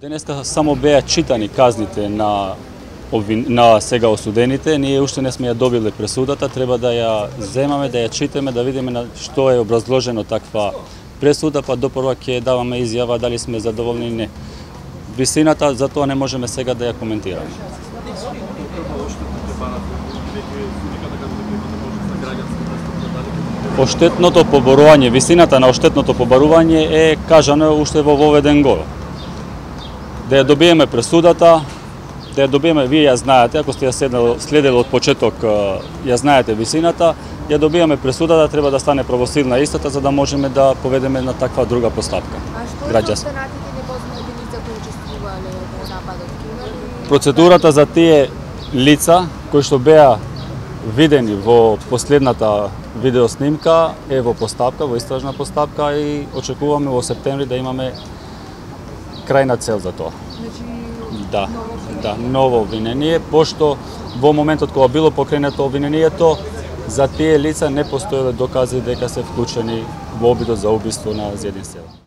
Денеска само беа читани казните на сега осудените. Ние уште не сме ја добиле пресудата, треба да ја земаме, да ја читаме, да видиме на што е образложено таква пресуда, па допрва ќе даваме изјава дали сме задоволни или не. Висината, за тоа не можеме сега да ја коментираме. Оштетното поборување, висината на оштетното поборување е кажано уште во воведен гол. Да ја добиеме пресудата, да ја добиеме, вие ја знаете, ако сте ја следели од почеток, ја знаете висината, ја добиеме пресудата, треба да стане правосилна истата, за да можеме да поведеме на таква друга постапка. А што е останатите непознати лица кои учествувале во нападот? Процедурата за тие лица кои што беа видени во последната видеоснимка е во постапка, во истражна постапка и очекуваме во септември да имаме крајна цел за тоа. Да, ново обвинение, пошто во моментот кога било покренето обвинението, за тие лица не постоеле докази дека се вклучени во обидот за убиство на Зедин Сел.